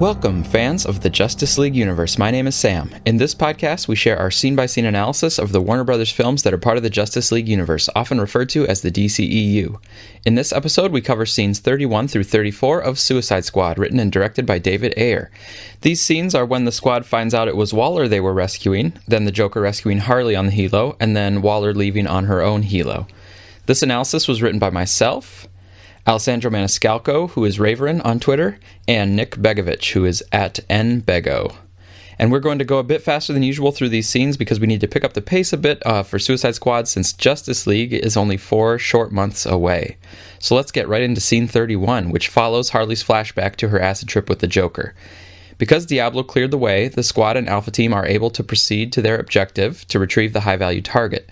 Welcome, fans of the Justice League universe. My name is Sam. In this podcast, we share our scene-by-scene analysis of the Warner Brothers films that are part of the Justice League universe, often referred to as the DCEU. In this episode, we cover scenes 31 through 34 of Suicide Squad, written and directed by David Ayer. These scenes are when the squad finds out it was Waller they were rescuing, then the Joker rescuing Harley on the helo, and then Waller leaving on her own helo. This analysis was written by myself, Alessandro Maniscalco, who is Raverin on Twitter, and Nick Begovich, who is at nbego. And we're going to go a bit faster than usual through these scenes because we need to pick up the pace a bit for Suicide Squad since Justice League is only 4 short months away. So let's get right into scene 31, which follows Harley's flashback to her acid trip with the Joker. Because Diablo cleared the way, the squad and Alpha Team are able to proceed to their objective to retrieve the high-value target.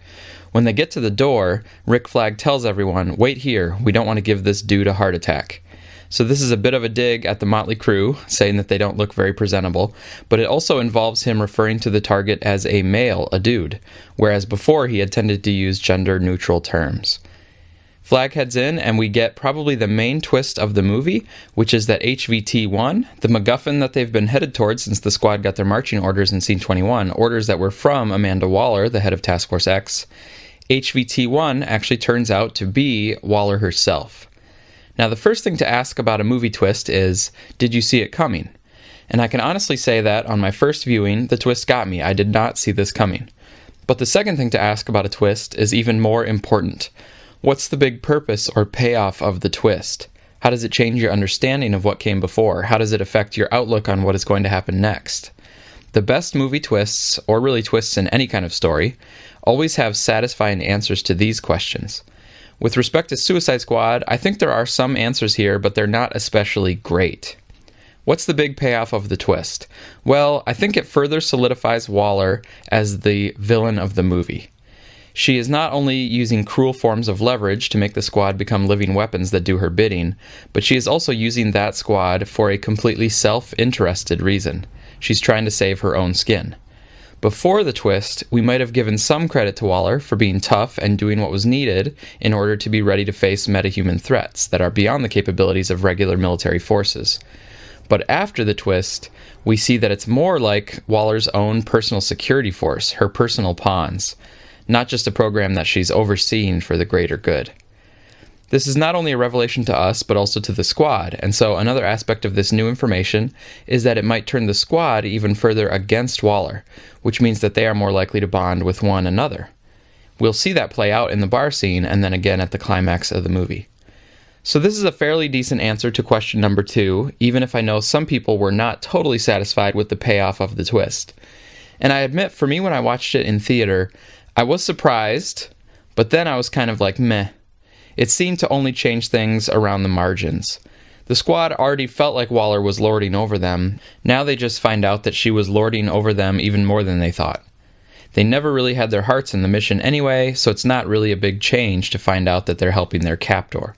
When they get to the door, Rick Flag tells everyone, "Wait here, we don't want to give this dude a heart attack." So this is a bit of a dig at the Motley Crue, saying that they don't look very presentable, but it also involves him referring to the target as a male, a dude, whereas before he had tended to use gender-neutral terms. Flag heads in, and we get probably the main twist of the movie, which is that HVT-1, the MacGuffin that they've been headed towards since the squad got their marching orders in scene 21, orders that were from Amanda Waller, the head of Task Force X, HVT-1 actually turns out to be Waller herself. Now, the first thing to ask about a movie twist is, did you see it coming? And I can honestly say that on my first viewing, the twist got me. I did not see this coming. But the second thing to ask about a twist is even more important. What's the big purpose or payoff of the twist? How does it change your understanding of what came before? How does it affect your outlook on what is going to happen next? The best movie twists, or really twists in any kind of story, always have satisfying answers to these questions. With respect to Suicide Squad, I think there are some answers here, but they're not especially great. What's the big payoff of the twist? Well, I think it further solidifies Waller as the villain of the movie. She is not only using cruel forms of leverage to make the squad become living weapons that do her bidding, but she is also using that squad for a completely self-interested reason. She's trying to save her own skin. Before the twist, we might have given some credit to Waller for being tough and doing what was needed in order to be ready to face metahuman threats that are beyond the capabilities of regular military forces. But after the twist, we see that it's more like Waller's own personal security force, her personal pawns, not just a program that she's overseeing for the greater good. This is not only a revelation to us, but also to the squad, and so another aspect of this new information is that it might turn the squad even further against Waller, which means that they are more likely to bond with one another. We'll see that play out in the bar scene and then again at the climax of the movie. So this is a fairly decent answer to question number 2, even if I know some people were not totally satisfied with the payoff of the twist. And I admit, for me when I watched it in theater, I was surprised, but then I was kind of like, meh. It seemed to only change things around the margins. The squad already felt like Waller was lording over them. Now they just find out that she was lording over them even more than they thought. They never really had their hearts in the mission anyway, so it's not really a big change to find out that they're helping their captor.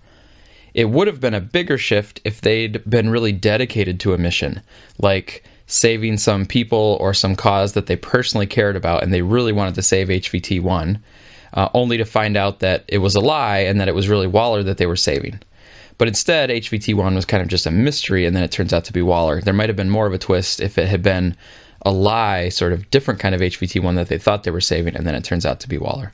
It would have been a bigger shift if they'd been really dedicated to a mission, like saving some people or some cause that they personally cared about and they really wanted to save HVT-1, only to find out that it was a lie and that it was really Waller that they were saving. But instead, HVT-1 was kind of just a mystery, and then it turns out to be Waller. There might have been more of a twist if it had been a lie, sort of different kind of HVT-1 that they thought they were saving, and then it turns out to be Waller.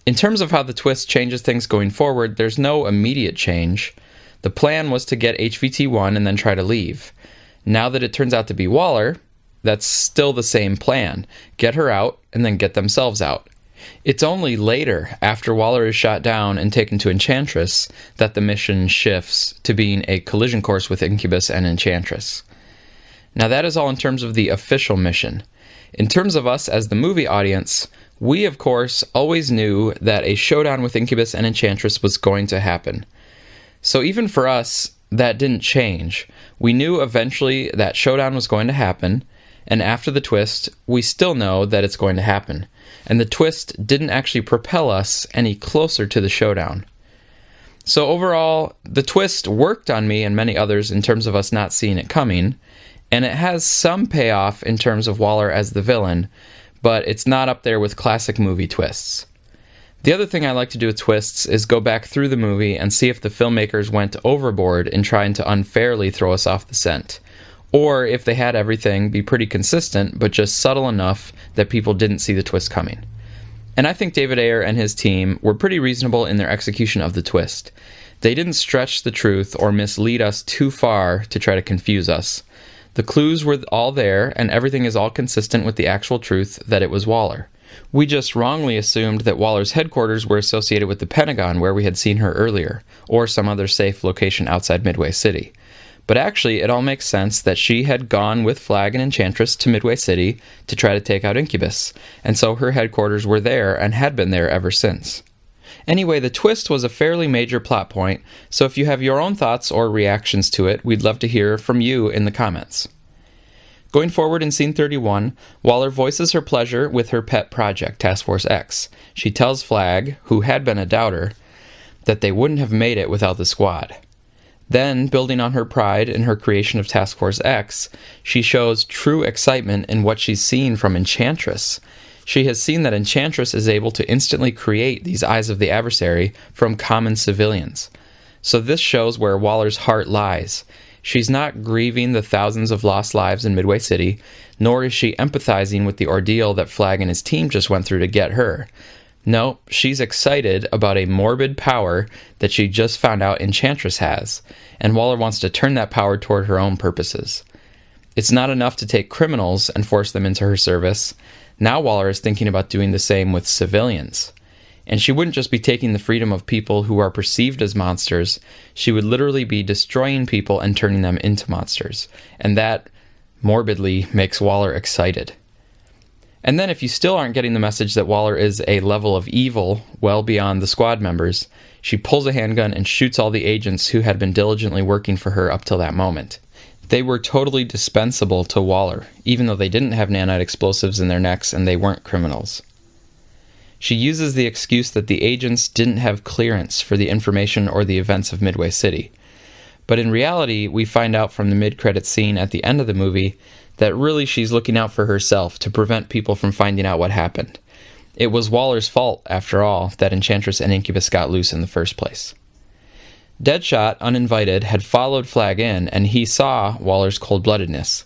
In terms of how the twist changes things going forward, there's no immediate change. The plan was to get HVT-1 and then try to leave. Now that it turns out to be Waller, that's still the same plan. Get her out, and then get themselves out. It's only later, after Waller is shot down and taken to Enchantress, that the mission shifts to being a collision course with Incubus and Enchantress. Now that is all in terms of the official mission. In terms of us as the movie audience, we of course always knew that a showdown with Incubus and Enchantress was going to happen. So even for us, that didn't change. We knew eventually that showdown was going to happen, and after the twist, we still know that it's going to happen. And the twist didn't actually propel us any closer to the showdown. So overall, the twist worked on me and many others in terms of us not seeing it coming, and it has some payoff in terms of Waller as the villain, but it's not up there with classic movie twists. The other thing I like to do with twists is go back through the movie and see if the filmmakers went overboard in trying to unfairly throw us off the scent, Or if they had everything, be pretty consistent, but just subtle enough that people didn't see the twist coming. And I think David Ayer and his team were pretty reasonable in their execution of the twist. They didn't stretch the truth or mislead us too far to try to confuse us. The clues were all there, and everything is all consistent with the actual truth that it was Waller. We just wrongly assumed that Waller's headquarters were associated with the Pentagon, where we had seen her earlier, or some other safe location outside Midway City. But actually, it all makes sense that she had gone with Flag and Enchantress to Midway City to try to take out Incubus, and so her headquarters were there and had been there ever since. Anyway, the twist was a fairly major plot point, so if you have your own thoughts or reactions to it, we'd love to hear from you in the comments. Going forward in Scene 31, Waller voices her pleasure with her pet project, Task Force X. She tells Flag, who had been a doubter, that they wouldn't have made it without the squad. Then, building on her pride in her creation of Task Force X, she shows true excitement in what she's seen from Enchantress. She has seen that Enchantress is able to instantly create these eyes of the adversary from common civilians. So this shows where Waller's heart lies. She's not grieving the thousands of lost lives in Midway City, nor is she empathizing with the ordeal that Flag and his team just went through to get her. No, she's excited about a morbid power that she just found out Enchantress has, and Waller wants to turn that power toward her own purposes. It's not enough to take criminals and force them into her service. Now Waller is thinking about doing the same with civilians. And she wouldn't just be taking the freedom of people who are perceived as monsters, she would literally be destroying people and turning them into monsters. And that, morbidly, makes Waller excited. And then if you still aren't getting the message that Waller is a level of evil well beyond the squad members, she pulls a handgun and shoots all the agents who had been diligently working for her up till that moment. They were totally dispensable to Waller, even though they didn't have nanite explosives in their necks and they weren't criminals. She uses the excuse that the agents didn't have clearance for the information or the events of Midway City. But in reality, we find out from the mid-credits scene at the end of the movie that really she's looking out for herself to prevent people from finding out what happened. It was Waller's fault, after all, that Enchantress and Incubus got loose in the first place. Deadshot, uninvited, had followed Flag in, and he saw Waller's cold-bloodedness.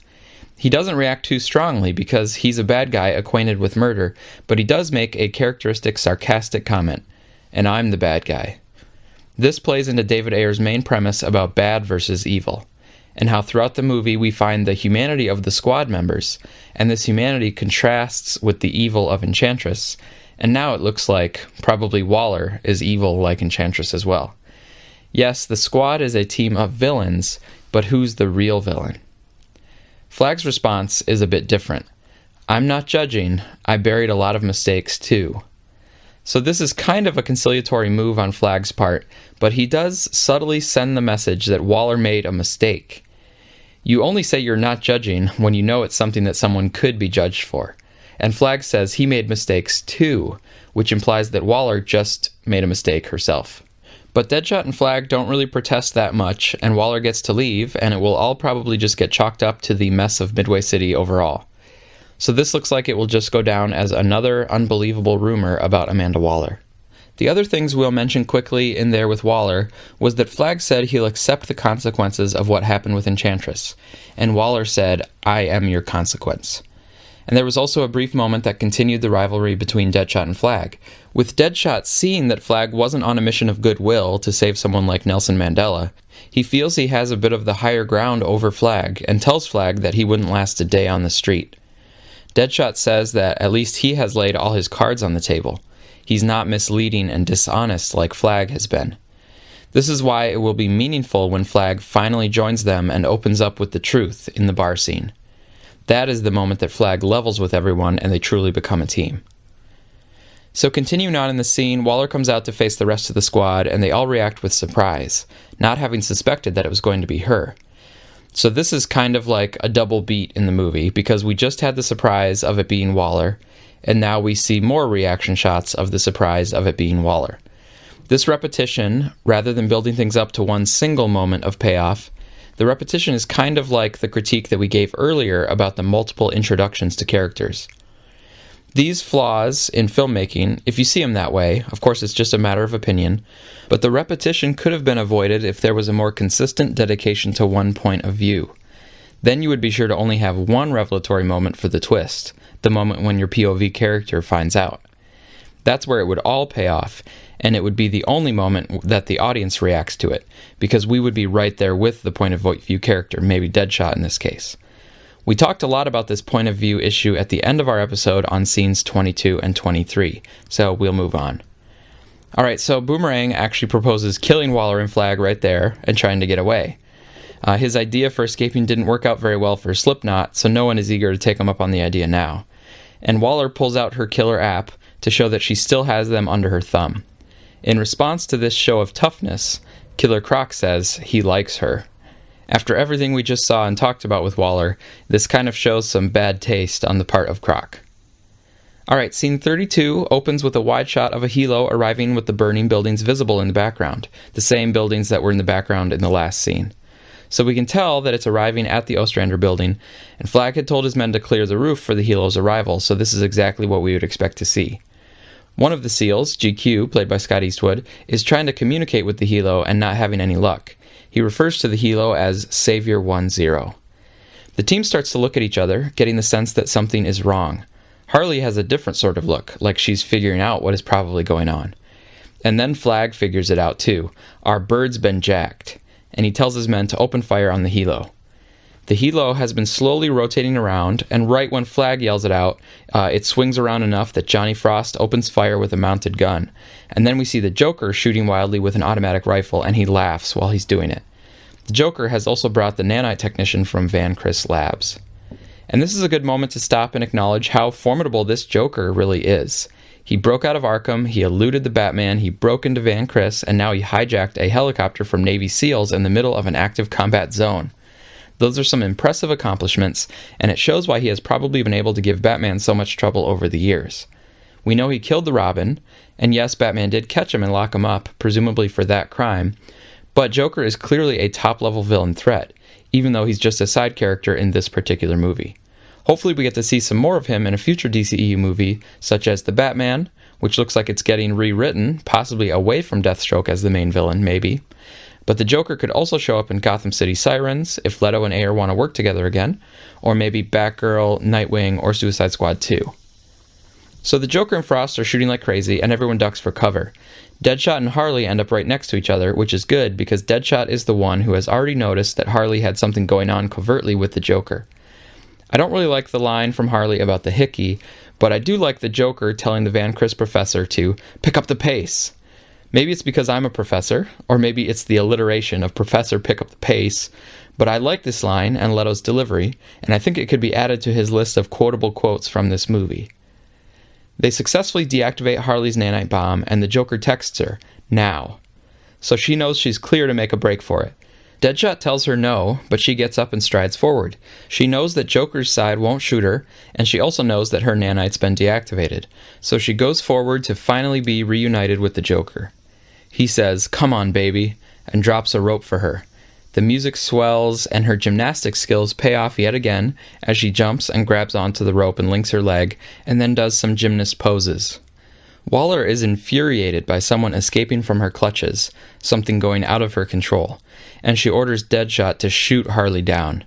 He doesn't react too strongly because he's a bad guy acquainted with murder, but he does make a characteristic sarcastic comment, "And I'm the bad guy." This plays into David Ayer's main premise about bad versus evil, and how throughout the movie we find the humanity of the squad members, and this humanity contrasts with the evil of Enchantress, and now it looks like probably Waller is evil like Enchantress as well. Yes, the squad is a team of villains, but who's the real villain? Flag's response is a bit different. "I'm not judging, I buried a lot of mistakes too." So this is kind of a conciliatory move on Flag's part, but he does subtly send the message that Waller made a mistake. You only say you're not judging when you know it's something that someone could be judged for. And Flag says he made mistakes too, which implies that Waller just made a mistake herself. But Deadshot and Flag don't really protest that much, and Waller gets to leave, and it will all probably just get chalked up to the mess of Midway City overall. So this looks like it will just go down as another unbelievable rumor about Amanda Waller. The other things we'll mention quickly in there with Waller was that Flag said he'll accept the consequences of what happened with Enchantress, and Waller said, "I am your consequence." And there was also a brief moment that continued the rivalry between Deadshot and Flag, with Deadshot seeing that Flag wasn't on a mission of goodwill to save someone like Nelson Mandela. He feels he has a bit of the higher ground over Flag, and tells Flag that he wouldn't last a day on the street. Deadshot says that at least he has laid all his cards on the table. He's not misleading and dishonest like Flag has been. This is why it will be meaningful when Flag finally joins them and opens up with the truth in the bar scene. That is the moment that Flag levels with everyone and they truly become a team. So continuing on in the scene, Waller comes out to face the rest of the squad and they all react with surprise, not having suspected that it was going to be her. So this is kind of like a double beat in the movie because we just had the surprise of it being Waller, and now we see more reaction shots of the surprise of it being Waller. This repetition, rather than building things up to one single moment of payoff, the repetition is kind of like the critique that we gave earlier about the multiple introductions to characters. These flaws in filmmaking, if you see them that way, of course it's just a matter of opinion, but the repetition could have been avoided if there was a more consistent dedication to one point of view. Then you would be sure to only have one revelatory moment for the twist, the moment when your POV character finds out. That's where it would all pay off, and it would be the only moment that the audience reacts to it, because we would be right there with the point of view character, maybe Deadshot in this case. We talked a lot about this point of view issue at the end of our episode on scenes 22 and 23, so we'll move on. Alright, so Boomerang actually proposes killing Waller and Flag right there and trying to get away. His idea for escaping didn't work out very well for Slipknot, so no one is eager to take him up on the idea now. And Waller pulls out her killer app to show that she still has them under her thumb. In response to this show of toughness, Killer Croc says he likes her. After everything we just saw and talked about with Waller, this kind of shows some bad taste on the part of Croc. Alright, scene 32 opens with a wide shot of a helo arriving with the burning buildings visible in the background, the same buildings that were in the background in the last scene. So we can tell that it's arriving at the Ostrander building, and Flag had told his men to clear the roof for the helo's arrival, so this is exactly what we would expect to see. One of the SEALs, GQ, played by Scott Eastwood, is trying to communicate with the helo and not having any luck. He refers to the helo as Savior 10. The team starts to look at each other, getting the sense that something is wrong. Harley has a different sort of look, like she's figuring out what is probably going on. And then Flag figures it out too. Our bird's been jacked. And he tells his men to open fire on the helo. The helo has been slowly rotating around, and right when Flag yells it out, it swings around enough that Johnny Frost opens fire with a mounted gun. And then we see the Joker shooting wildly with an automatic rifle, and he laughs while he's doing it. The Joker has also brought the nanite technician from Van Criss Labs. And this is a good moment to stop and acknowledge how formidable this Joker really is. He broke out of Arkham, he eluded the Batman, he broke into Van Criss, and now he hijacked a helicopter from Navy SEALs in the middle of an active combat zone. Those are some impressive accomplishments, and it shows why he has probably been able to give Batman so much trouble over the years. We know he killed the Robin, and yes, Batman did catch him and lock him up, presumably for that crime, but Joker is clearly a top-level villain threat, even though he's just a side character in this particular movie. Hopefully we get to see some more of him in a future DCEU movie, such as The Batman, which looks like it's getting rewritten, possibly away from Deathstroke as the main villain, maybe. But the Joker could also show up in Gotham City Sirens, if Leto and Ayer want to work together again, or maybe Batgirl, Nightwing, or Suicide Squad 2. So the Joker and Frost are shooting like crazy, and everyone ducks for cover. Deadshot and Harley end up right next to each other, which is good because Deadshot is the one who has already noticed that Harley had something going on covertly with the Joker. I don't really like the line from Harley about the hickey, but I do like the Joker telling the Van Criss professor to pick up the pace. Maybe it's because I'm a professor, or maybe it's the alliteration of Professor Pick Up the Pace, but I like this line and Leto's delivery, and I think it could be added to his list of quotable quotes from this movie. They successfully deactivate Harley's nanite bomb, and the Joker texts her, now. So she knows she's clear to make a break for it. Deadshot tells her no, but she gets up and strides forward. She knows that Joker's side won't shoot her, and she also knows that her nanite's been deactivated, so she goes forward to finally be reunited with the Joker. He says, "Come on, baby," and drops a rope for her. The music swells, and her gymnastics skills pay off yet again as she jumps and grabs onto the rope and links her leg, and then does some gymnast poses. Waller is infuriated by someone escaping from her clutches, something going out of her control, and she orders Deadshot to shoot Harley down.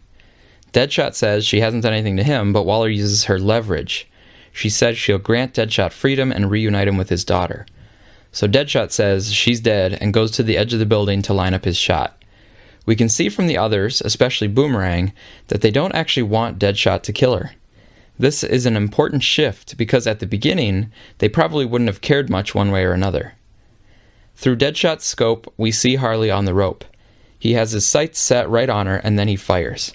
Deadshot says she hasn't done anything to him, but Waller uses her leverage. She says she'll grant Deadshot freedom and reunite him with his daughter. So Deadshot says she's dead and goes to the edge of the building to line up his shot. We can see from the others, especially Boomerang, that they don't actually want Deadshot to kill her. This is an important shift because at the beginning, they probably wouldn't have cared much one way or another. Through Deadshot's scope, we see Harley on the rope. He has his sights set right on her and then he fires.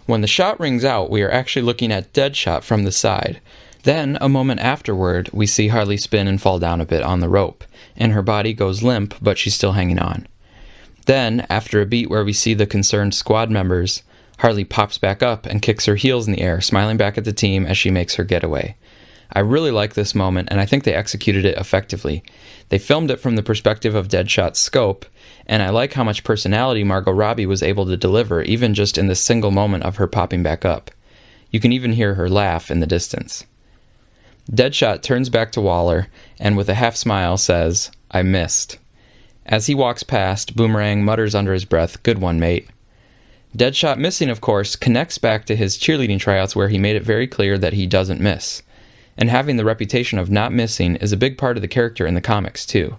When the shot rings out, we are actually looking at Deadshot from the side. Then, a moment afterward, we see Harley spin and fall down a bit on the rope, and her body goes limp, but she's still hanging on. Then, after a beat where we see the concerned squad members, Harley pops back up and kicks her heels in the air, smiling back at the team as she makes her getaway. I really like this moment, and I think they executed it effectively. They filmed it from the perspective of Deadshot's scope, and I like how much personality Margot Robbie was able to deliver, even just in the single moment of her popping back up. You can even hear her laugh in the distance. Deadshot turns back to Waller, and with a half-smile says, "I missed." As he walks past, Boomerang mutters under his breath, "Good one, mate." Deadshot missing, of course, connects back to his cheerleading tryouts where he made it very clear that he doesn't miss. And having the reputation of not missing is a big part of the character in the comics, too.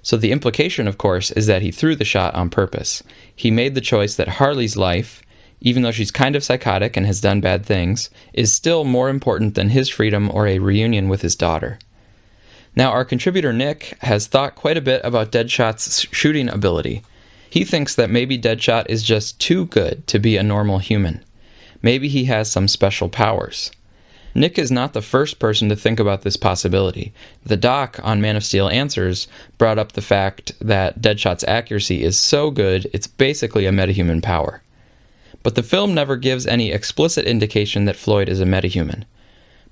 So the implication, of course, is that he threw the shot on purpose. He made the choice that Harley's life, even though she's kind of psychotic and has done bad things, is still more important than his freedom or a reunion with his daughter. Now, our contributor Nick has thought quite a bit about Deadshot's shooting ability. He thinks that maybe Deadshot is just too good to be a normal human. Maybe he has some special powers. Nick is not the first person to think about this possibility. The doc on Man of Steel Answers brought up the fact that Deadshot's accuracy is so good it's basically a metahuman power. But the film never gives any explicit indication that Floyd is a metahuman.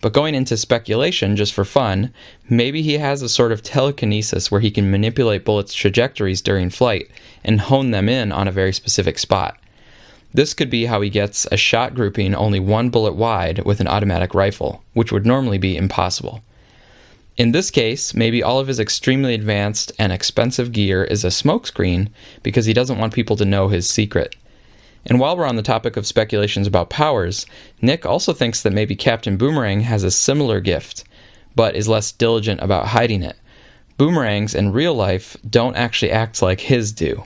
But going into speculation just for fun, maybe he has a sort of telekinesis where he can manipulate bullets' trajectories during flight and hone them in on a very specific spot. This could be how he gets a shot grouping only one bullet wide with an automatic rifle, which would normally be impossible. In this case, maybe all of his extremely advanced and expensive gear is a smokescreen because he doesn't want people to know his secret. And while we're on the topic of speculations about powers, Nick also thinks that maybe Captain Boomerang has a similar gift, but is less diligent about hiding it. Boomerangs in real life don't actually act like his do.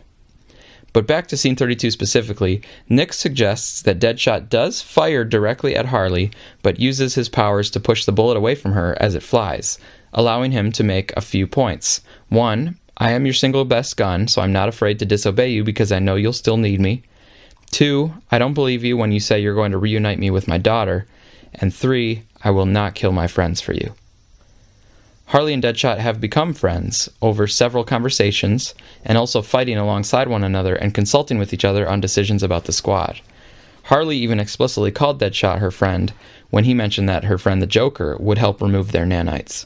But back to scene 32 specifically, Nick suggests that Deadshot does fire directly at Harley, but uses his powers to push the bullet away from her as it flies, allowing him to make a few points. 1, I am your single best gun, so I'm not afraid to disobey you because I know you'll still need me. 2, I don't believe you when you say you're going to reunite me with my daughter. And 3, I will not kill my friends for you. Harley and Deadshot have become friends over several conversations and also fighting alongside one another and consulting with each other on decisions about the squad. Harley even explicitly called Deadshot her friend when he mentioned that her friend the Joker would help remove their nanites.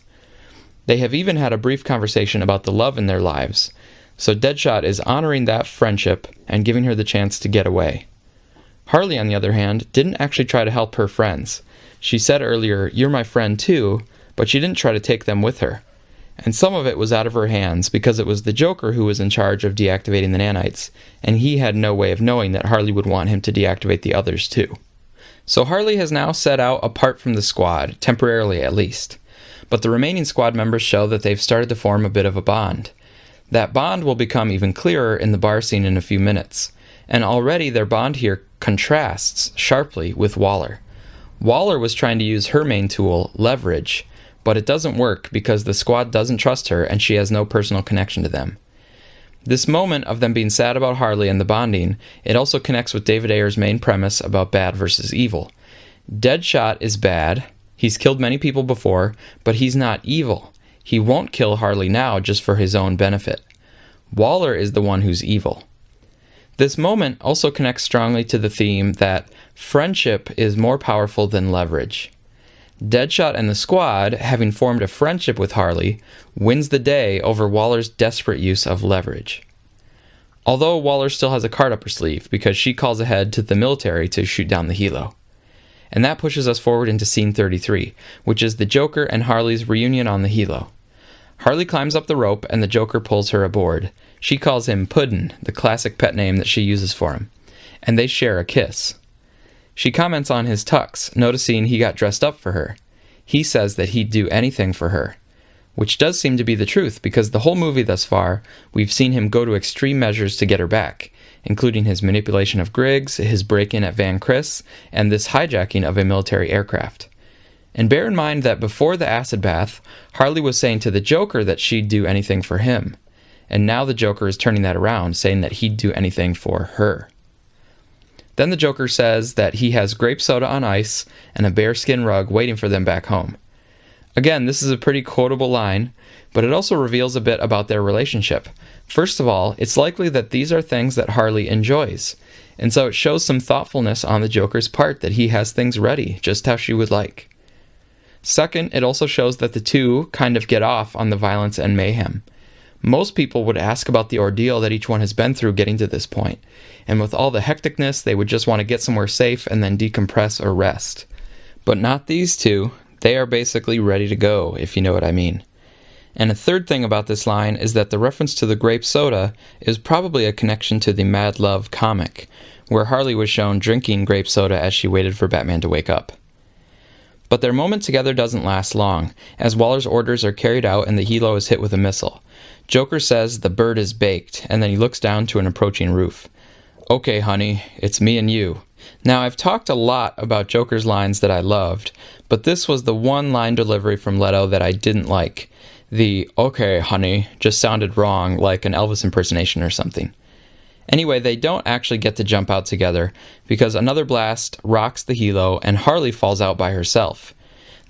They have even had a brief conversation about the love in their lives, so Deadshot is honoring that friendship and giving her the chance to get away. Harley, on the other hand, didn't actually try to help her friends. She said earlier, "You're my friend too," but she didn't try to take them with her. And some of it was out of her hands because it was the Joker who was in charge of deactivating the nanites, and he had no way of knowing that Harley would want him to deactivate the others too. So Harley has now set out apart from the squad, temporarily at least. But the remaining squad members show that they've started to form a bit of a bond. That bond will become even clearer in the bar scene in a few minutes, and already their bond here contrasts sharply with Waller. Waller was trying to use her main tool, leverage, but it doesn't work because the squad doesn't trust her and she has no personal connection to them. This moment of them being sad about Harley and the bonding, it also connects with David Ayer's main premise about bad versus evil. Deadshot is bad, he's killed many people before, but he's not evil. He won't kill Harley now just for his own benefit. Waller is the one who's evil. This moment also connects strongly to the theme that friendship is more powerful than leverage. Deadshot and the squad, having formed a friendship with Harley, wins the day over Waller's desperate use of leverage. Although Waller still has a card up her sleeve because she calls ahead to the military to shoot down the helo. And that pushes us forward into scene 33, which is the Joker and Harley's reunion on the helo. Harley climbs up the rope and the Joker pulls her aboard. She calls him Puddin', the classic pet name that she uses for him, and they share a kiss. She comments on his tux, noticing he got dressed up for her. He says that he'd do anything for her, which does seem to be the truth because the whole movie thus far, we've seen him go to extreme measures to get her back, including his manipulation of Griggs, his break-in at Van Chris, and this hijacking of a military aircraft. And bear in mind that before the acid bath, Harley was saying to the Joker that she'd do anything for him. And now the Joker is turning that around, saying that he'd do anything for her. Then the Joker says that he has grape soda on ice and a bearskin rug waiting for them back home. Again, this is a pretty quotable line, but it also reveals a bit about their relationship. First of all, it's likely that these are things that Harley enjoys, and so it shows some thoughtfulness on the Joker's part that he has things ready, just how she would like. Second, it also shows that the two kind of get off on the violence and mayhem. Most people would ask about the ordeal that each one has been through getting to this point, and with all the hecticness, they would just want to get somewhere safe and then decompress or rest. But not these two. They are basically ready to go, if you know what I mean. And a third thing about this line is that the reference to the grape soda is probably a connection to the Mad Love comic, where Harley was shown drinking grape soda as she waited for Batman to wake up. But their moment together doesn't last long, as Waller's orders are carried out and the helo is hit with a missile. Joker says the bird is baked, and then he looks down to an approaching roof. "Okay, honey, it's me and you." Now, I've talked a lot about Joker's lines that I loved, but this was the one line delivery from Leto that I didn't like. The "okay, honey" just sounded wrong, like an Elvis impersonation or something. Anyway, they don't actually get to jump out together, because another blast rocks the helo and Harley falls out by herself.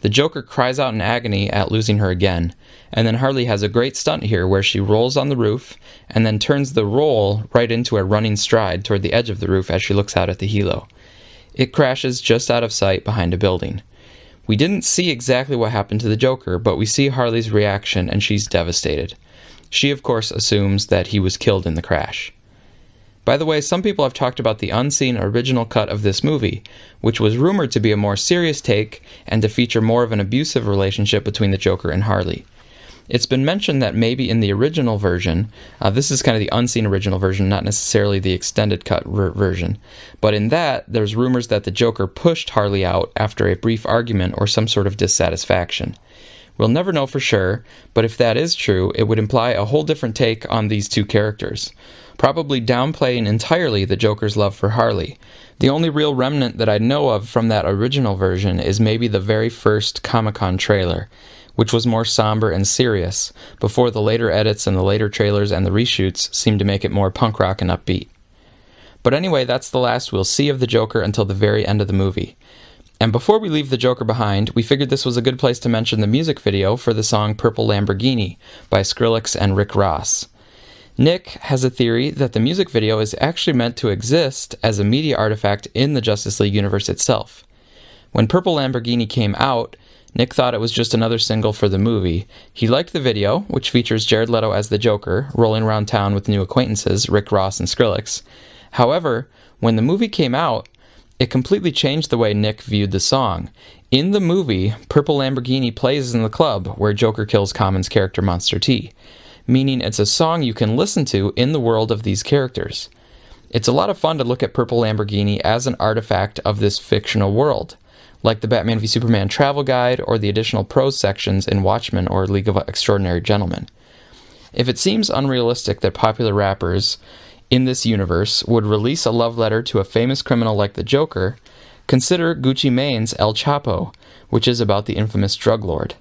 The Joker cries out in agony at losing her again, and then Harley has a great stunt here where she rolls on the roof and then turns the roll right into a running stride toward the edge of the roof as she looks out at the helo. It crashes just out of sight behind a building. We didn't see exactly what happened to the Joker, but we see Harley's reaction and she's devastated. She, of course, assumes that he was killed in the crash. By the way, some people have talked about the unseen original cut of this movie, which was rumored to be a more serious take and to feature more of an abusive relationship between the Joker and Harley. It's been mentioned that maybe in the original version, this is kind of the unseen original version, not necessarily the extended cut version, but in that, there's rumors that the Joker pushed Harley out after a brief argument or some sort of dissatisfaction. We'll never know for sure, but if that is true, it would imply a whole different take on these two characters, probably downplaying entirely the Joker's love for Harley. The only real remnant that I know of from that original version is maybe the very first Comic-Con trailer, which was more somber and serious, before the later edits and the later trailers and the reshoots seemed to make it more punk rock and upbeat. But anyway, that's the last we'll see of the Joker until the very end of the movie. And before we leave the Joker behind, we figured this was a good place to mention the music video for the song Purple Lamborghini by Skrillex and Rick Ross. Nick has a theory that the music video is actually meant to exist as a media artifact in the Justice League universe itself. When Purple Lamborghini came out, Nick thought it was just another single for the movie. He liked the video, which features Jared Leto as the Joker, rolling around town with new acquaintances, Rick Ross and Skrillex. However, when the movie came out, it completely changed the way Nick viewed the song. In the movie, Purple Lamborghini plays in the club where Joker kills Common's character Monster T, meaning it's a song you can listen to in the world of these characters. It's a lot of fun to look at Purple Lamborghini as an artifact of this fictional world, like the Batman v Superman travel guide or the additional prose sections in Watchmen or League of Extraordinary Gentlemen. If it seems unrealistic that popular rappers in this universe would release a love letter to a famous criminal like the Joker, consider Gucci Mane's El Chapo, which is about the infamous drug lord.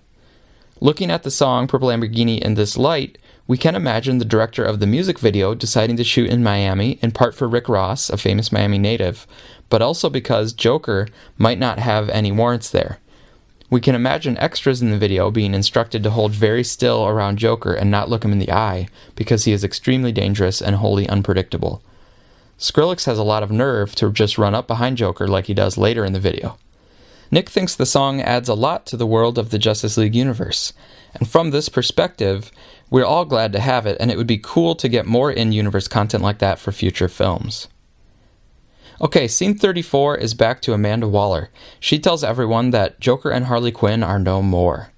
Looking at the song Purple Lamborghini in this light, we can imagine the director of the music video deciding to shoot in Miami, in part for Rick Ross, a famous Miami native, but also because Joker might not have any warrants there. We can imagine extras in the video being instructed to hold very still around Joker and not look him in the eye, because he is extremely dangerous and wholly unpredictable. Skrillex has a lot of nerve to just run up behind Joker like he does later in the video. Nick thinks the song adds a lot to the world of the Justice League universe, and from this perspective, we're all glad to have it, and it would be cool to get more in-universe content like that for future films. Okay, scene 34 is back to Amanda Waller. She tells everyone that Joker and Harley Quinn are no more.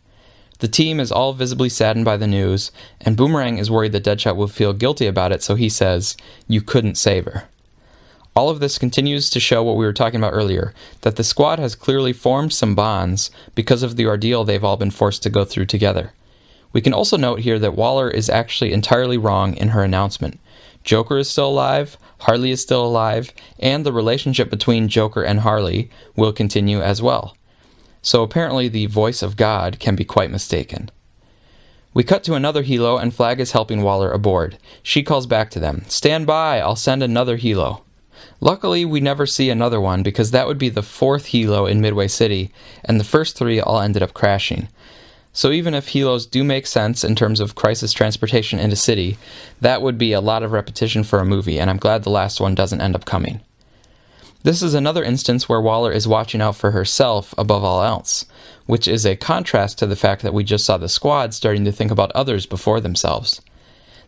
The team is all visibly saddened by the news, and Boomerang is worried that Deadshot will feel guilty about it, so he says, "You couldn't save her." All of this continues to show what we were talking about earlier, that the squad has clearly formed some bonds because of the ordeal they've all been forced to go through together. We can also note here that Waller is actually entirely wrong in her announcement. Joker is still alive, Harley is still alive, and the relationship between Joker and Harley will continue as well. So apparently the voice of God can be quite mistaken. We cut to another helo and Flag is helping Waller aboard. She calls back to them, "Stand by, I'll send another helo." Luckily, we never see another one because that would be the fourth helo in Midway City, and the first three all ended up crashing. So even if helos do make sense in terms of crisis transportation in a city, that would be a lot of repetition for a movie, and I'm glad the last one doesn't end up coming. This is another instance where Waller is watching out for herself above all else, which is a contrast to the fact that we just saw the squad starting to think about others before themselves.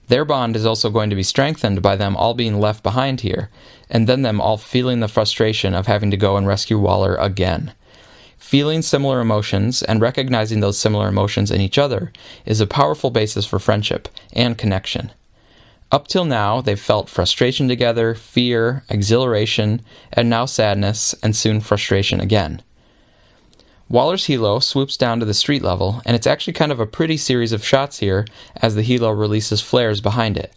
Their bond is also going to be strengthened by them all being left behind here, and then them all feeling the frustration of having to go and rescue Waller again. Feeling similar emotions and recognizing those similar emotions in each other is a powerful basis for friendship and connection. Up till now, they've felt frustration together, fear, exhilaration, and now sadness, and soon frustration again. Waller's helo swoops down to the street level, and it's actually kind of a pretty series of shots here as the helo releases flares behind it.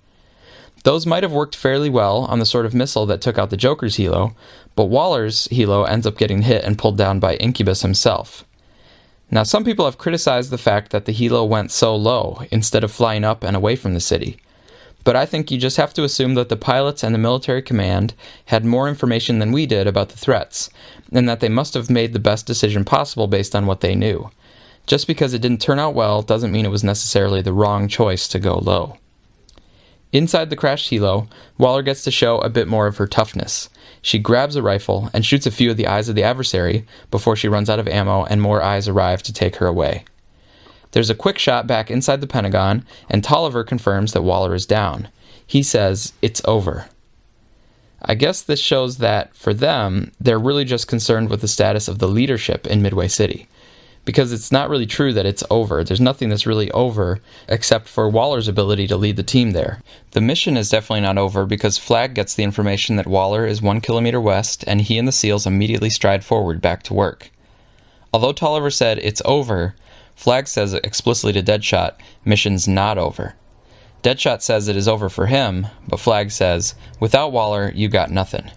Those might have worked fairly well on the sort of missile that took out the Joker's helo, but Waller's helo ends up getting hit and pulled down by Incubus himself. Now, some people have criticized the fact that the helo went so low instead of flying up and away from the city. But I think you just have to assume that the pilots and the military command had more information than we did about the threats, and that they must have made the best decision possible based on what they knew. Just because it didn't turn out well doesn't mean it was necessarily the wrong choice to go low. Inside the crashed helo, Waller gets to show a bit more of her toughness. She grabs a rifle and shoots a few of the eyes of the adversary before she runs out of ammo and more eyes arrive to take her away. There's a quick shot back inside the Pentagon, and Tolliver confirms that Waller is down. He says, "It's over." I guess this shows that, for them, they're really just concerned with the status of the leadership in Midway City. Because it's not really true that it's over. There's nothing that's really over except for Waller's ability to lead the team there. The mission is definitely not over because Flag gets the information that Waller is 1 kilometer west, and he and the SEALs immediately stride forward back to work. Although Tolliver said, "It's over," Flag says explicitly to Deadshot, "Mission's not over." Deadshot says it is over for him, but Flag says, "Without Waller, you got nothing."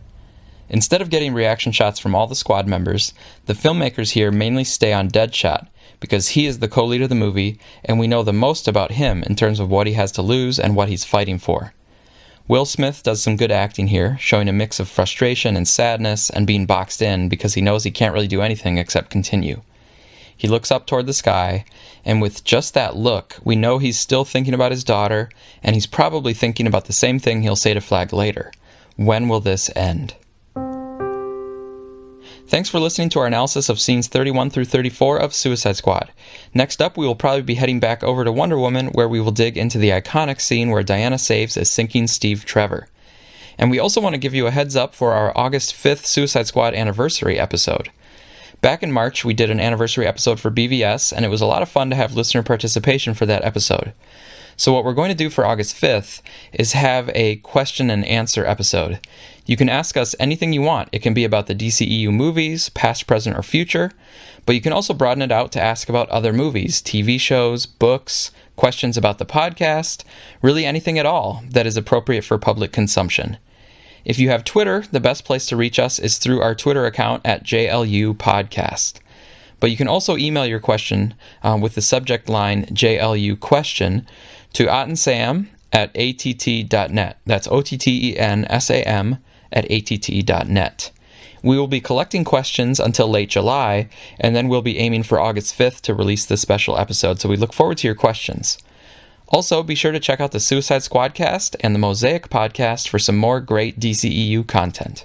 Instead of getting reaction shots from all the squad members, the filmmakers here mainly stay on Deadshot, because he is the co-lead of the movie, and we know the most about him in terms of what he has to lose and what he's fighting for. Will Smith does some good acting here, showing a mix of frustration and sadness and being boxed in because he knows he can't really do anything except continue. He looks up toward the sky, and with just that look, we know he's still thinking about his daughter, and he's probably thinking about the same thing he'll say to Flag later. When will this end? Thanks for listening to our analysis of scenes 31 through 34 of Suicide Squad. Next up, we will probably be heading back over to Wonder Woman, where we will dig into the iconic scene where Diana saves a sinking Steve Trevor. And we also want to give you a heads up for our August 5th Suicide Squad anniversary episode. Back in March, we did an anniversary episode for BVS, and it was a lot of fun to have listener participation for that episode. So what we're going to do for August 5th is have a question and answer episode. You can ask us anything you want. It can be about the DCEU movies, past, present, or future, but you can also broaden it out to ask about other movies, TV shows, books, questions about the podcast, really anything at all that is appropriate for public consumption. If you have Twitter, the best place to reach us is through our Twitter account at JLU Podcast. But you can also email your question with the subject line JLU question to ottensam@att.net. That's OTTENSAM at att.net. We will be collecting questions until late July, and then we'll be aiming for August 5th to release this special episode, so we look forward to your questions. Also, be sure to check out the Suicide Squadcast and the Mosaic podcast for some more great DCEU content.